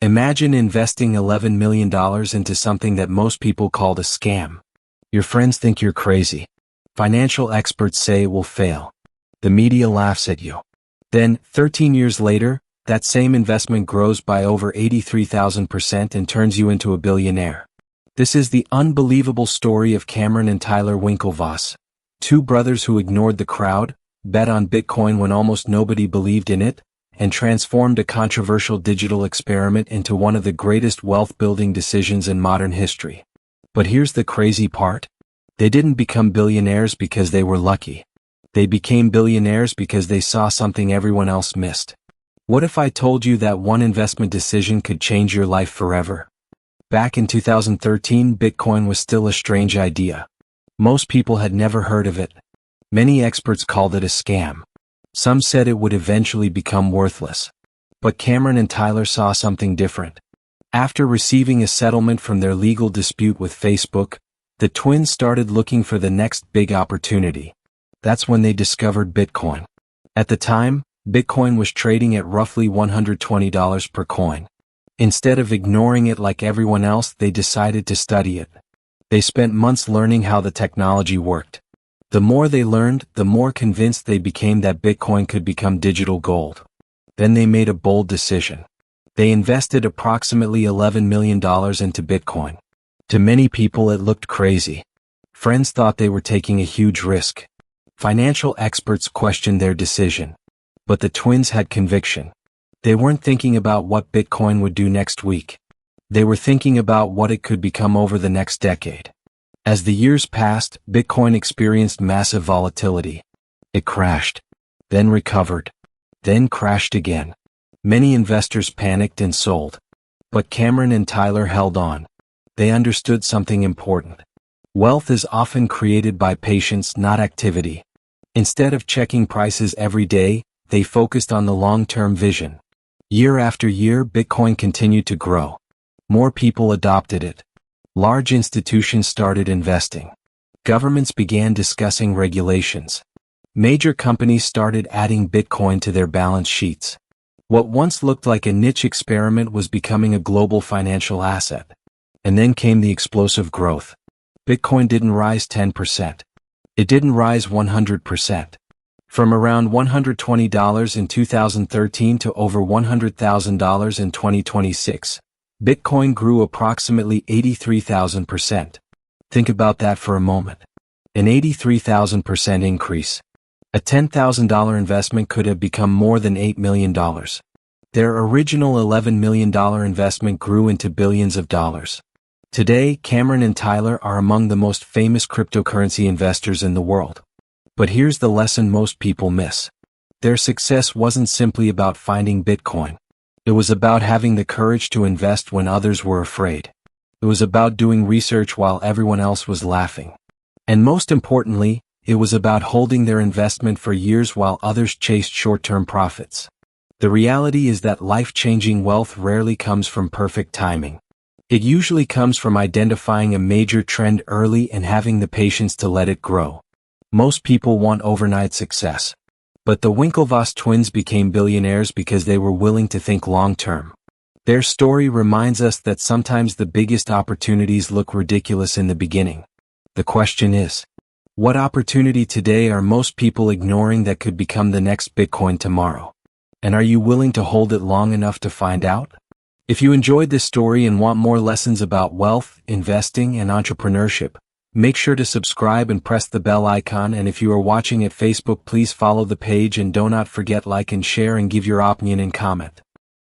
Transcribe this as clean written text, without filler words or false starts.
Imagine investing $11 million into something that most people called a scam. Your friends think you're crazy. Financial experts say it will fail. The media laughs at you. Then, 13 years later, that same investment grows by over 83,000% and turns you into a billionaire. This is the unbelievable story of Cameron and Tyler Winklevoss, two brothers who ignored the crowd, bet on Bitcoin when almost nobody believed in it, and transformed a controversial digital experiment into one of the greatest wealth-building decisions in modern history. But here's the crazy part. They didn't become billionaires because they were lucky. They became billionaires because they saw something everyone else missed. What if I told you that one investment decision could change your life forever? Back in 2013, Bitcoin was still a strange idea. Most people had never heard of it. Many experts called it a scam. Some said it would eventually become worthless. But Cameron and Tyler saw something different. After receiving a settlement from their legal dispute with Facebook, the twins started looking for the next big opportunity. That's when they discovered Bitcoin. At the time, Bitcoin was trading at roughly $120 per coin. Instead of ignoring it like everyone else, they decided to study it. They spent months learning how the technology worked. The more they learned, the more convinced they became that Bitcoin could become digital gold. Then they made a bold decision. They invested approximately $11 million into Bitcoin. To many people it looked crazy. Friends thought they were taking a huge risk. Financial experts questioned their decision. But the twins had conviction. They weren't thinking about what Bitcoin would do next week. They were thinking about what it could become over the next decade. As the years passed, Bitcoin experienced massive volatility. It crashed, then recovered, then crashed again. Many investors panicked and sold. But Cameron and Tyler held on. They understood something important. Wealth is often created by patience, not activity. Instead of checking prices every day, they focused on the long-term vision. Year after year, Bitcoin continued to grow. More people adopted it. Large institutions started investing. Governments began discussing regulations. Major companies started adding Bitcoin to their balance sheets. What once looked like a niche experiment was becoming a global financial asset. And then came the explosive growth. Bitcoin didn't rise 10%. It didn't rise 100%. From around $120 in 2013 to over $100,000 in 2026, Bitcoin grew approximately 83,000%. Think about that for a moment. An 83,000% increase. A $10,000 investment could have become more than $8 million. Their original $11 million investment grew into billions of dollars. Today, Cameron and Tyler are among the most famous cryptocurrency investors in the world. But here's the lesson most people miss. Their success wasn't simply about finding Bitcoin. It was about having the courage to invest when others were afraid. It was about doing research while everyone else was laughing. And most importantly, it was about holding their investment for years while others chased short-term profits. The reality is that life-changing wealth rarely comes from perfect timing. It usually comes from identifying a major trend early and having the patience to let it grow. Most people want overnight success. But the Winklevoss twins became billionaires because they were willing to think long-term. Their story reminds us that sometimes the biggest opportunities look ridiculous in the beginning. The question is, what opportunity today are most people ignoring that could become the next Bitcoin tomorrow? And are you willing to hold it long enough to find out? If you enjoyed this story and want more lessons about wealth, investing, and entrepreneurship, make sure to subscribe and press the bell icon, and if you are watching at Facebook, please follow the page and do not forget like and share and give your opinion and comment.